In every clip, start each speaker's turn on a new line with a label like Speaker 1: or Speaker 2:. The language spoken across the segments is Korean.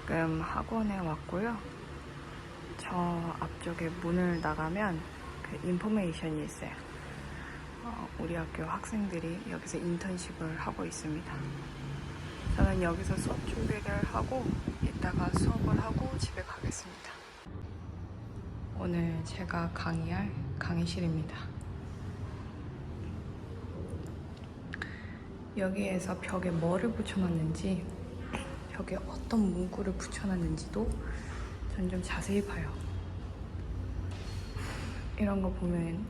Speaker 1: 지금 학원에 왔고요. 저 앞쪽에 문을 나가면 그 인포메이션이 있어요. 우리 학교 학생들이 여기서 인턴십을 하고 있습니다. 저는 여기서 수업 준비를 하고 이따가 수업을 하고 집에 가겠습니다. 오늘 제가 강의할 강의실입니다. 여기에서 벽에 뭐를 붙여놨는지, 벽에 어떤 문구를 붙여놨는지도 전 좀 자세히 봐요. 이런 거 보면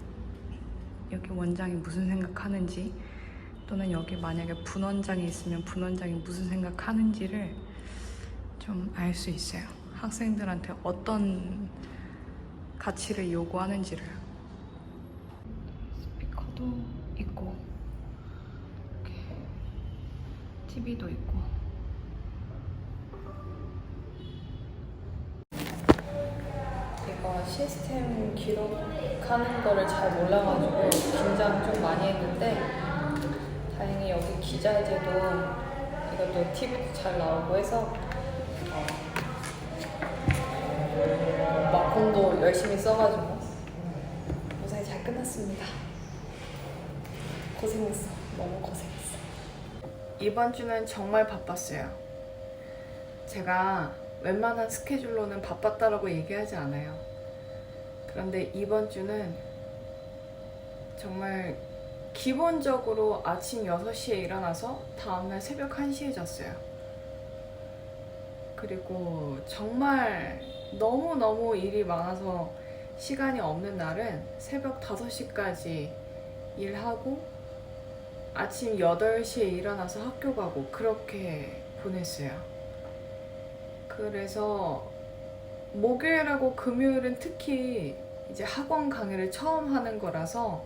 Speaker 1: 여기 원장이 무슨 생각하는지, 또는 여기 만약에 분원장이 있으면 분원장이 무슨 생각하는지를 좀 알 수 있어요. 학생들한테 어떤 가치를 요구하는지를. 스피커도 있고 이렇게 TV도 있고. 이거 시스템 기록하는 거를 잘 몰라가지고 긴장 좀 많이 했는데, 다행히 여기 기자재도 이것도 TV도 잘 나오고 해서 마콘도 열심히 써가지고 무사히 잘 끝났습니다. 고생했어. 너무 고생했어. 이번 주는 정말 바빴어요. 제가 웬만한 스케줄로는 바빴다라고 얘기하지 않아요. 그런데 이번 주는 정말 기본적으로 아침 6시에 일어나서 다음날 새벽 1시에 잤어요. 그리고 정말 너무너무 일이 많아서 시간이 없는 날은 새벽 5시까지 일하고 아침 8시에 일어나서 학교 가고 그렇게 보냈어요. 그래서 목요일하고 금요일은 특히 이제 학원 강의를 처음 하는 거라서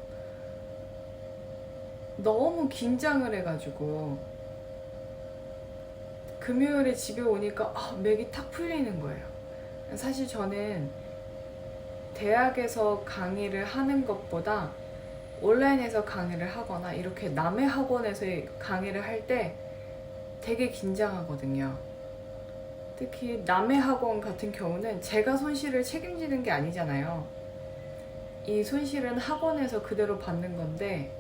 Speaker 1: 너무 긴장을 해가지고 금요일에 집에 오니까 맥이 탁 풀리는 거예요. 사실 저는 대학에서 강의를 하는 것보다 온라인에서 강의를 하거나 이렇게 남의 학원에서 강의를 할 때 되게 긴장하거든요. 특히 남의 학원 같은 경우는 제가 손실을 책임지는 게 아니잖아요. 이 손실은 학원에서 그대로 받는 건데,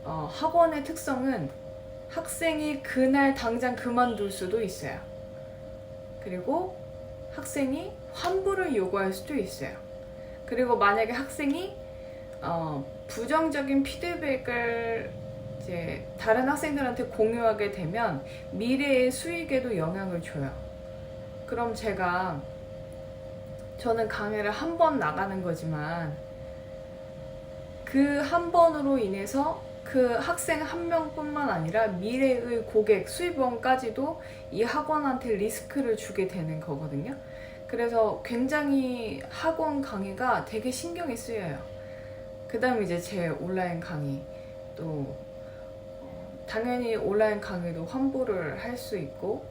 Speaker 1: 학원의 특성은 학생이 그날 당장 그만둘 수도 있어요. 그리고 학생이 환불을 요구할 수도 있어요. 그리고 만약에 학생이 부정적인 피드백을 이제 다른 학생들한테 공유하게 되면 미래의 수익에도 영향을 줘요. 그럼 저는 강의를 한 번 나가는 거지만 그 한 번으로 인해서 그 학생 한 명뿐만 아니라 미래의 고객, 수입원까지도 이 학원한테 리스크를 주게 되는 거거든요. 그래서 굉장히 학원 강의가 되게 신경이 쓰여요. 그 다음에 이제 제 온라인 강의, 또 당연히 온라인 강의도 환불을 할 수 있고,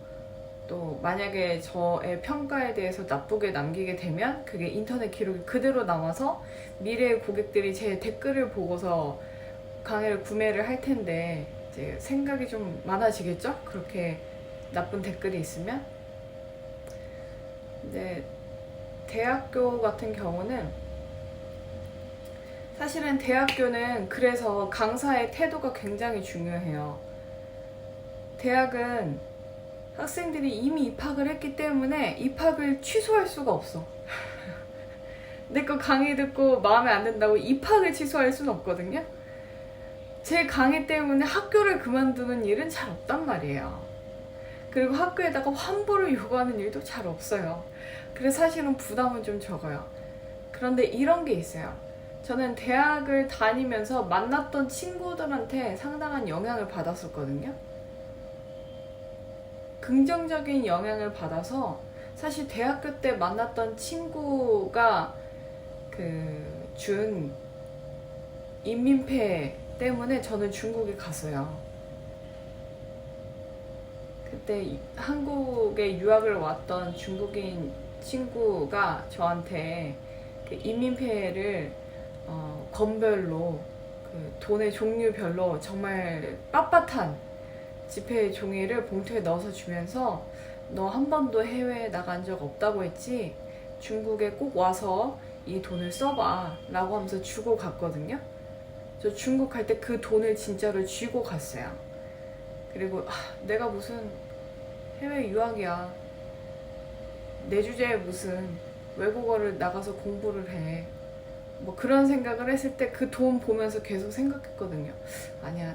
Speaker 1: 또 만약에 저의 평가에 대해서 나쁘게 남기게 되면 그게 인터넷 기록이 그대로 남아서 미래의 고객들이 제 댓글을 보고서 강의를 구매를 할 텐데 이제 생각이 좀 많아지겠죠? 그렇게 나쁜 댓글이 있으면. 근데 대학교 같은 경우는 사실은 대학교는 그래서 강사의 태도가 굉장히 중요해요. 대학은 학생들이 이미 입학을 했기 때문에 입학을 취소할 수가 없어. 내 거 강의 듣고 마음에 안 든다고 입학을 취소할 수는 없거든요. 제 강의 때문에 학교를 그만두는 일은 잘 없단 말이에요. 그리고 학교에다가 환불을 요구하는 일도 잘 없어요. 그래서 사실은 부담은 좀 적어요. 그런데 이런 게 있어요. 저는 대학을 다니면서 만났던 친구들한테 상당한 영향을 받았었거든요. 긍정적인 영향을 받아서 사실 대학교 때 만났던 친구가 준 인민폐 때문에 저는 중국에 갔어요. 그때 한국에 유학을 왔던 중국인 친구가 저한테 그 인민폐를 건별로 돈의 종류별로 정말 빳빳한 지폐 종이를 봉투에 넣어서 주면서 너 한 번도 해외에 나간 적 없다고 했지? 중국에 꼭 와서 이 돈을 써봐 라고 하면서 주고 갔거든요. 저 중국 갈 때 그 돈을 진짜로 쥐고 갔어요. 그리고 내가 무슨 해외 유학이야, 내 주제에 무슨 외국어를 나가서 공부를 해, 뭐 그런 생각을 했을 때 그 돈 보면서 계속 생각했거든요. 아니야,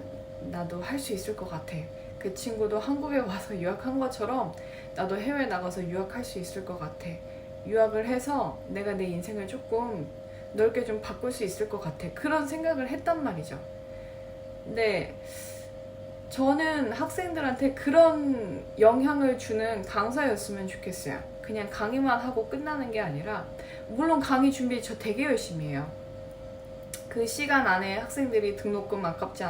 Speaker 1: 나도 할 수 있을 것 같아. 그 친구도 한국에 와서 유학한 것처럼 나도 해외 나가서 유학할 수 있을 것 같아. 유학을 해서 내가 내 인생을 조금 넓게 좀 바꿀 수 있을 것 같아. 그런 생각을 했단 말이죠. 근데 저는 학생들한테 그런 영향을 주는 강사였으면 좋겠어요. 그냥 강의만 하고 끝나는 게 아니라, 물론 강의 준비 저 되게 열심히 해요. 그 시간 안에 학생들이 등록금 아깝지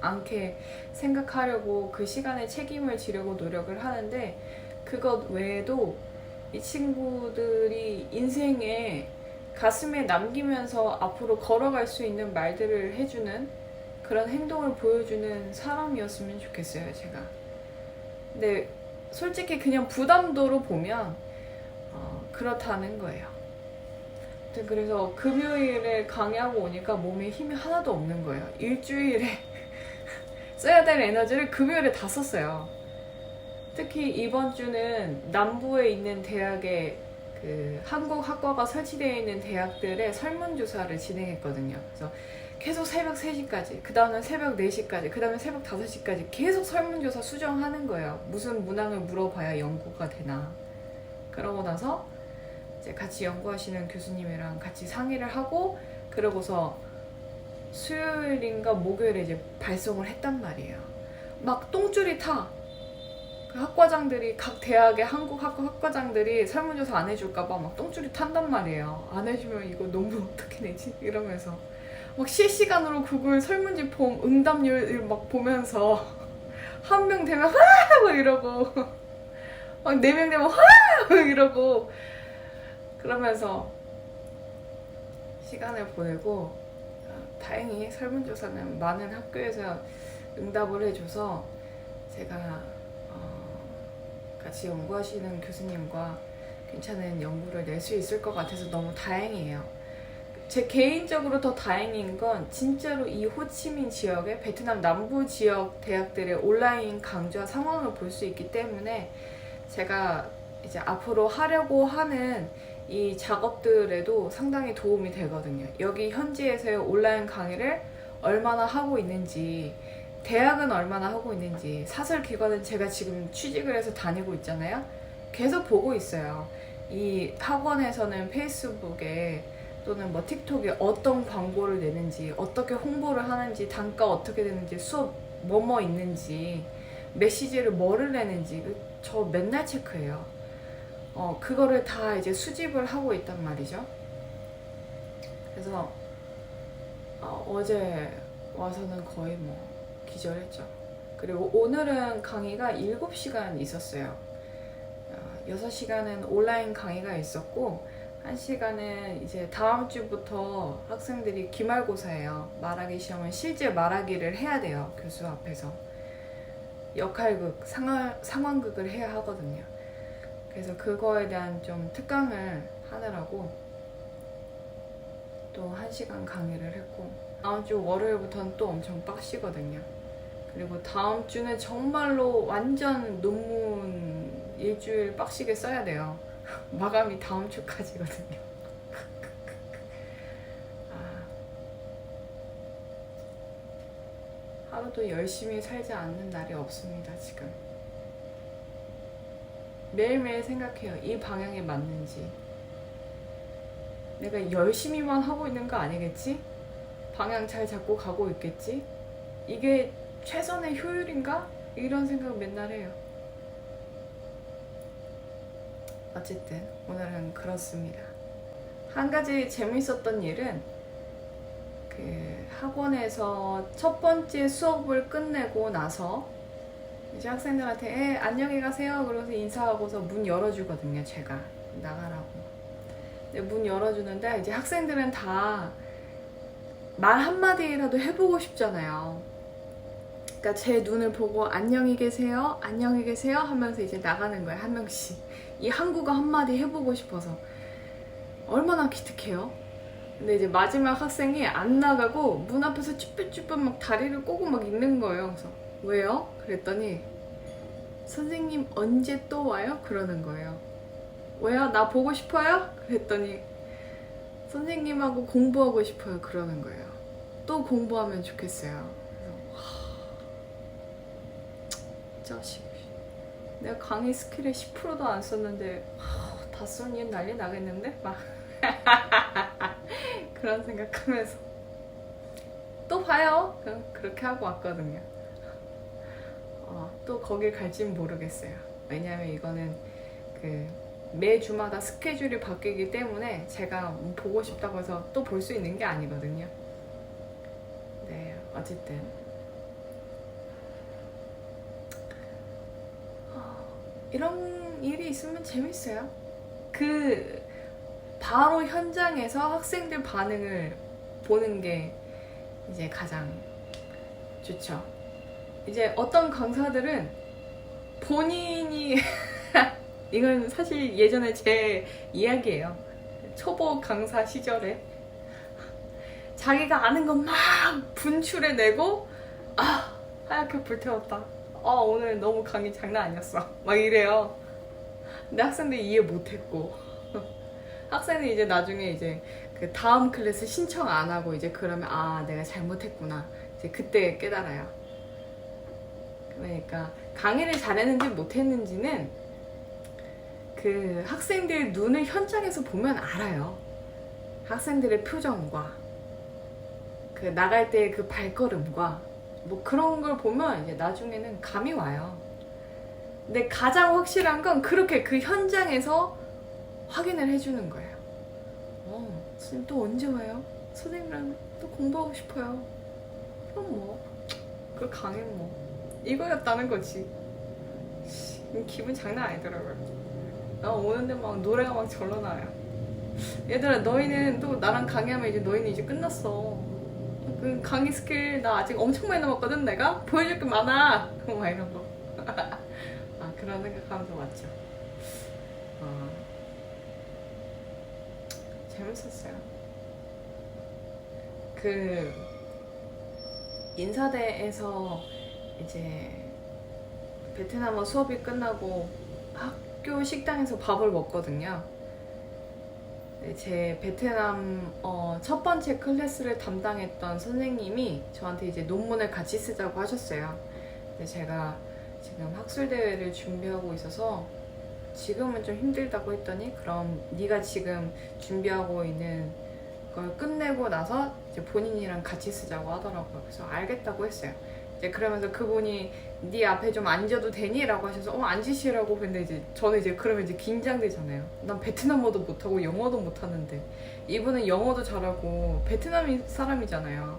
Speaker 1: 않게 생각하려고 그 시간에 책임을 지려고 노력을 하는데, 그것 외에도 이 친구들이 인생에 가슴에 남기면서 앞으로 걸어갈 수 있는 말들을 해주는, 그런 행동을 보여주는 사람이었으면 좋겠어요, 제가. 근데 솔직히 그냥 부담도로 보면 그렇다는 거예요. 그래서 금요일에 강의하고 오니까 몸에 힘이 하나도 없는 거예요. 일주일에 써야 될 에너지를 금요일에 다 썼어요. 특히 이번 주는 남부에 있는 대학에 그 한국 학과가 설치되어 있는 대학들의 설문조사를 진행했거든요. 그래서 계속 새벽 3시까지, 그 다음은 새벽 4시까지, 그 다음에 새벽 5시까지 계속 설문조사 수정하는 거예요. 무슨 문항을 물어봐야 연구가 되나. 그러고 나서 이제 같이 연구하시는 교수님이랑 같이 상의를 하고, 그러고서 수요일인가 목요일에 이제 발송을 했단 말이에요. 막 똥줄이 타. 그 학과장들이, 각 대학의 한국 학과 학과장들이 설문조사 안 해줄까봐 막 똥줄이 탄단 말이에요. 안 해주면 이거 논문 어떻게 내지? 이러면서 막 실시간으로 구글 설문지 폼 응답률 막 보면서 한 명 되면 막 이러고 막 4명 되면 막 이러고 그러면서 시간을 보내고, 다행히 설문조사는 많은 학교에서 응답을 해줘서 제가 같이 연구하시는 교수님과 괜찮은 연구를 낼 수 있을 것 같아서 너무 다행이에요. 제 개인적으로 더 다행인 건 진짜로 이 호치민 지역의 베트남 남부 지역 대학들의 온라인 강좌 상황을 볼 수 있기 때문에 제가 이제 앞으로 하려고 하는 이 작업들에도 상당히 도움이 되거든요. 여기 현지에서의 온라인 강의를 얼마나 하고 있는지, 대학은 얼마나 하고 있는지, 사설기관은 제가 지금 취직을 해서 다니고 있잖아요. 계속 보고 있어요. 이 학원에서는 페이스북에 또는 뭐 틱톡에 어떤 광고를 내는지, 어떻게 홍보를 하는지, 단가 어떻게 되는지, 수업 뭐뭐 있는지, 메시지를 뭐를 내는지 저 맨날 체크해요. 그거를 다 이제 수집을 하고 있단 말이죠. 그래서 어제 와서는 거의 뭐 기절했죠. 그리고 오늘은 강의가 7시간 있었어요. 6시간은 온라인 강의가 있었고, 1시간은 이제 다음 주부터 학생들이 기말고사예요. 말하기 시험은 실제 말하기를 해야 돼요. 교수 앞에서. 역할극, 상황극을 해야 하거든요. 그래서 그거에 대한 좀 특강을 하느라고 또 1시간 강의를 했고, 다음 주 월요일부터는 또 엄청 빡시거든요. 그리고 다음 주는 정말로 완전 논문 일주일 빡시게 써야 돼요. 마감이 다음 주까지거든요. 하루도 열심히 살지 않는 날이 없습니다, 지금. 매일매일 생각해요. 이 방향에 맞는지. 내가 열심히만 하고 있는 거 아니겠지? 방향 잘 잡고 가고 있겠지? 이게 최선의 효율인가? 이런 생각 맨날 해요. 어쨌든 오늘은 그렇습니다. 한 가지 재밌었던 일은 그 학원에서 첫 번째 수업을 끝내고 나서 이제 학생들한테 안녕히 가세요 그러면서 인사하고서 문 열어주거든요. 제가 나가라고. 근데 문 열어주는데 이제 학생들은 다 말 한마디라도 해보고 싶잖아요. 그러니까 제 눈을 보고 안녕히 계세요, 안녕히 계세요 하면서 이제 나가는 거예요. 한 명씩. 이 한국어 한마디 해보고 싶어서. 얼마나 기특해요. 근데 이제 마지막 학생이 안 나가고 문 앞에서 쭈뼛쭈뼛 막 다리를 꼬고 막 있는 거예요. 그래서 왜요? 그랬더니 선생님 언제 또 와요? 그러는 거예요. 왜요? 나 보고 싶어요? 그랬더니 선생님하고 공부하고 싶어요. 그러는 거예요. 또 공부하면 좋겠어요. 자식, 내가 강의 스킬에 10%도 안 썼는데 다 썼니? 난리 나겠는데? 막 그런 생각하면서 또 봐요. 그렇게 하고 왔거든요. 또 거길 갈지는 모르겠어요. 왜냐면 이거는 그 매주마다 스케줄이 바뀌기 때문에 제가 보고 싶다고 해서 또 볼 수 있는 게 아니거든요. 네, 어쨌든 이런 일이 있으면 재밌어요. 그 바로 현장에서 학생들 반응을 보는 게 이제 가장 좋죠. 이제 어떤 강사들은 본인이 이건 사실 예전에 제 이야기예요. 초보 강사 시절에 자기가 아는 것 막 분출해내고 하얗게 불태웠다. 오늘 너무 강의 장난 아니었어. 막 이래요. 근데 학생들이 이해 못했고 학생이 이제 나중에 이제 그 다음 클래스 신청 안 하고 이제 그러면 내가 잘못했구나. 이제 그때 깨달아요. 그러니까 강의를 잘했는지 못했는지는 그 학생들 눈을 현장에서 보면 알아요. 학생들의 표정과 그 나갈 때 그 발걸음과 뭐 그런 걸 보면 이제 나중에는 감이 와요. 근데 가장 확실한 건 그렇게 그 현장에서 확인을 해주는 거예요. 선생님 또 언제 와요? 선생님이랑 또 공부하고 싶어요. 그럼 뭐 그 강의 뭐 이거였다는 거지. 기분 장난 아니더라고요. 나 오는데 막 노래가 막 절로 나요. 얘들아 너희는 또 나랑 강의하면 이제 너희는 이제 끝났어. 그 강의 스킬 나 아직 엄청 많이 남았거든. 내가 보여줄 게 많아. 막 이런 거. 그런 생각하면서 왔죠. 재밌었어요. 그 인사대에서 이제 베트남어 수업이 끝나고 학교 식당에서 밥을 먹거든요. 제 베트남 첫 번째 클래스를 담당했던 선생님이 저한테 이제 논문을 같이 쓰자고 하셨어요. 근데 제가 지금 학술대회를 준비하고 있어서 지금은 좀 힘들다고 했더니 그럼 네가 지금 준비하고 있는 걸 끝내고 나서 이제 본인이랑 같이 쓰자고 하더라고요. 그래서 알겠다고 했어요. 이제 그러면서 그분이 네 앞에 좀 앉아도 되니? 라고 하셔서 앉으시라고. 근데 이제 저는 이제 그러면 이제 긴장되잖아요. 난 베트남어도 못하고 영어도 못하는데 이분은 영어도 잘하고 베트남 사람이잖아요.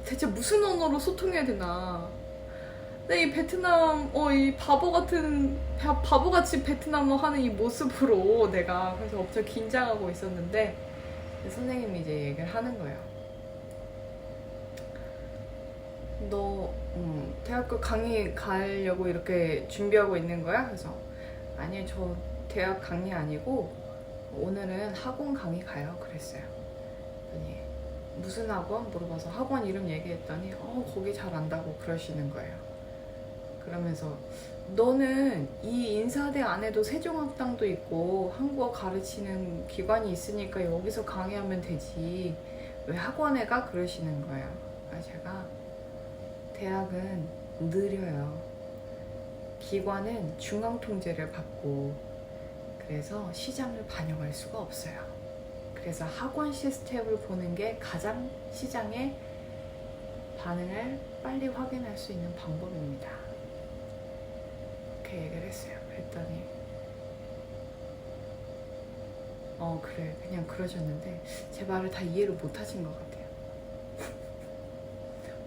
Speaker 1: 대체 무슨 언어로 소통해야 되나. 근데 이 베트남 이 바보같이 베트남어 하는 이 모습으로 내가 그래서 엄청 긴장하고 있었는데 선생님이 이제 얘기를 하는 거예요. 너 대학교 강의 가려고 이렇게 준비하고 있는 거야? 그래서 아니 저 대학 강의 아니고 오늘은 학원 강의 가요. 그랬어요. 그랬더니 무슨 학원? 물어봐서 학원 이름 얘기했더니 거기 잘 안다고 그러시는 거예요. 그러면서 너는 이 인사대 안에도 세종학당도 있고 한국어 가르치는 기관이 있으니까 여기서 강의하면 되지 왜 학원에 가? 그러시는 거예요. 제가 대학은 느려요. 기관은 중앙통제를 받고 그래서 시장을 반영할 수가 없어요. 그래서 학원 시스템을 보는 게 가장 시장의 반응을 빨리 확인할 수 있는 방법입니다. 이렇게 얘기를 했어요. 그랬더니 그래 그냥 그러셨는데 제 말을 다 이해를 못 하신 것 같아요.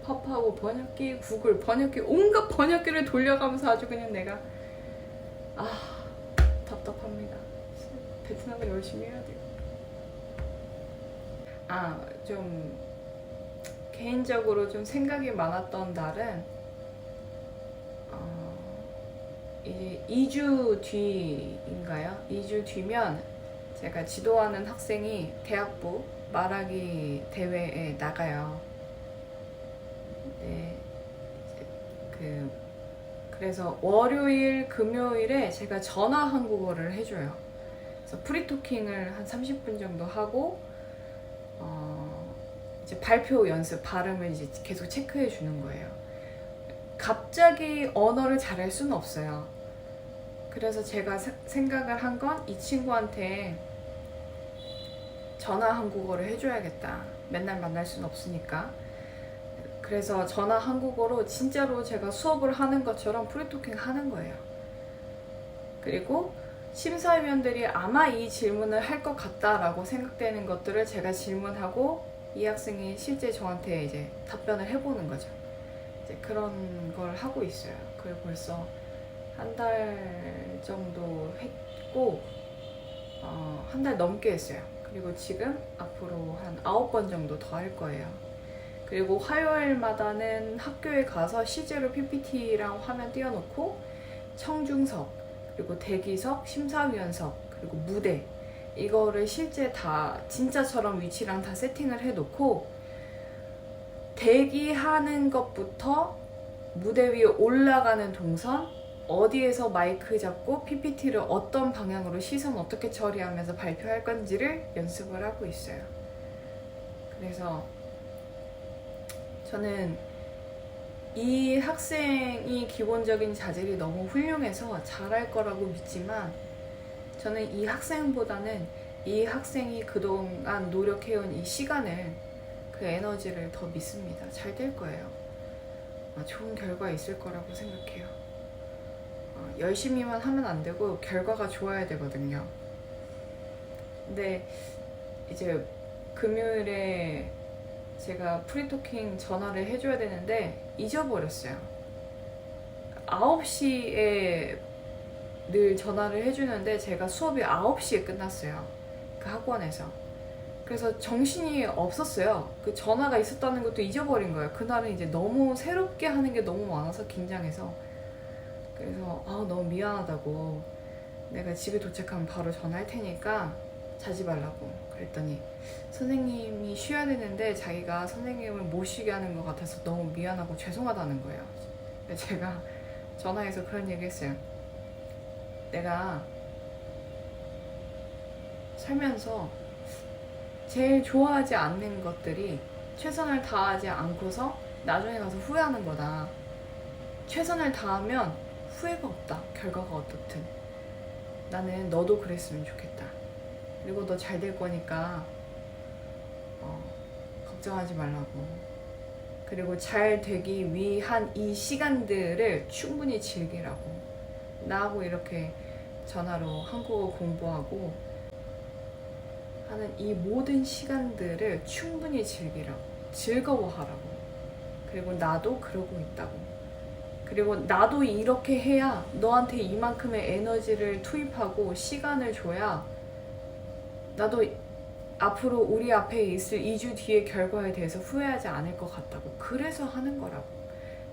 Speaker 1: 파파하고 번역기, 구글 번역기, 온갖 번역기를 돌려가면서 아주 그냥 내가 답답합니다. 베트남을 열심히 해야 돼요. 좀 개인적으로 좀 생각이 많았던 날은 이제 2주 뒤인가요? 2주 뒤면 제가 지도하는 학생이 대학부 말하기 대회에 나가요. 네, 그래서 월요일, 금요일에 제가 전화 한국어를 해줘요. 그래서 프리토킹을 한 30분 정도 하고 이제 발표 연습, 발음을 이제 계속 체크해 주는 거예요. 갑자기 언어를 잘할 수는 없어요. 그래서 제가 생각을 한 건 이 친구한테 전화 한국어를 해줘야겠다. 맨날 만날 수는 없으니까. 그래서 전화 한국어로 진짜로 제가 수업을 하는 것처럼 프리토킹 하는 거예요. 그리고 심사위원들이 아마 이 질문을 할 것 같다라고 생각되는 것들을 제가 질문하고 이 학생이 실제 저한테 이제 답변을 해보는 거죠. 이제 그런 걸 하고 있어요. 그리고 벌써 한 달 정도 했고, 한 달 넘게 했어요. 그리고 지금 앞으로 한 9번 정도 더 할 거예요. 그리고 화요일마다는 학교에 가서 실제로 PPT랑 화면 띄워놓고 청중석, 그리고 대기석, 심사위원석, 그리고 무대 이거를 실제 다 진짜처럼 위치랑 다 세팅을 해놓고 대기하는 것부터 무대 위에 올라가는 동선, 어디에서 마이크 잡고 PPT를 어떤 방향으로 시선 어떻게 처리하면서 발표할 건지를 연습을 하고 있어요. 그래서 저는 이 학생이 기본적인 자질이 너무 훌륭해서 잘할 거라고 믿지만 저는 이 학생보다는 이 학생이 그동안 노력해온 이 시간을, 그 에너지를 더 믿습니다. 잘 될 거예요. 좋은 결과 있을 거라고 생각해요. 열심히만 하면 안 되고 결과가 좋아야 되거든요. 근데 이제 금요일에 제가 프리토킹 전화를 해줘야 되는데 잊어버렸어요. 9시에 늘 전화를 해주는데 제가 수업이 9시에 끝났어요. 그 학원에서. 그래서 정신이 없었어요. 그 전화가 있었다는 것도 잊어버린 거예요. 그날은 이제 너무 새롭게 하는 게 너무 많아서 긴장해서. 그래서 너무 미안하다고, 내가 집에 도착하면 바로 전화할 테니까 자지 말라고 그랬더니 선생님이 쉬어야 되는데 자기가 선생님을 못 쉬게 하는 것 같아서 너무 미안하고 죄송하다는 거예요. 제가 전화해서 그런 얘기 했어요. 내가 살면서 제일 좋아하지 않는 것들이 최선을 다하지 않고서 나중에 가서 후회하는 거다. 최선을 다하면 후회가 없다. 결과가 어떻든. 나는 너도 그랬으면 좋겠다. 그리고 너 잘 될 거니까 걱정하지 말라고. 그리고 잘 되기 위한 이 시간들을 충분히 즐기라고. 나하고 이렇게 전화로 한국어 공부하고 하는 이 모든 시간들을 충분히 즐기라고. 즐거워하라고. 그리고 나도 그러고 있다고. 그리고 나도 이렇게 해야 너한테 이만큼의 에너지를 투입하고 시간을 줘야 나도 앞으로 우리 앞에 있을 2주 뒤의 결과에 대해서 후회하지 않을 것 같다고. 그래서 하는 거라고.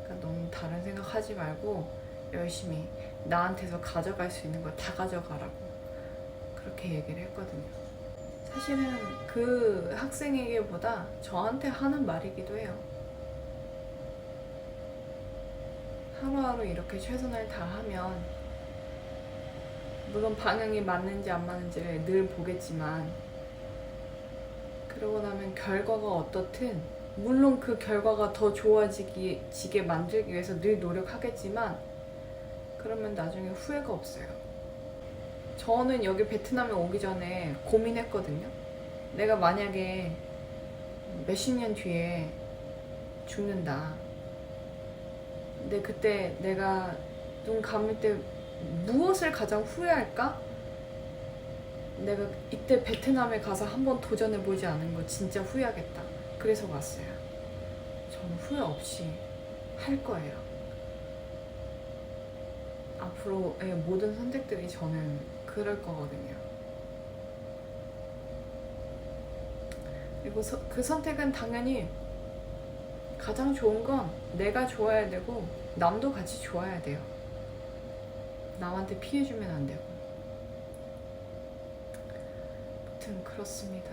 Speaker 1: 그러니까 너무 다른 생각하지 말고 열심히 나한테서 가져갈 수 있는 거 다 가져가라고 그렇게 얘기를 했거든요. 사실은 그 학생에게보다 저한테 하는 말이기도 해요. 하루하루 이렇게 최선을 다하면 물론 방향이 맞는지 안 맞는지를 늘 보겠지만 그러고 나면 결과가 어떻든 물론 그 결과가 더 좋아지게 만들기 위해서 늘 노력하겠지만 그러면 나중에 후회가 없어요. 저는 여기 베트남에 오기 전에 고민했거든요. 내가 만약에 몇십 년 뒤에 죽는다. 근데 그때 내가 눈 감을 때 무엇을 가장 후회할까? 내가 이때 베트남에 가서 한번 도전해보지 않은 거 진짜 후회하겠다. 그래서 왔어요. 저는 후회 없이 할 거예요. 앞으로의 모든 선택들이 저는 그럴 거거든요. 그리고 그 선택은 당연히 가장 좋은 건 내가 좋아야 되고 남도 같이 좋아야 돼요. 남한테 피해주면 안 되고. 아무튼 그렇습니다.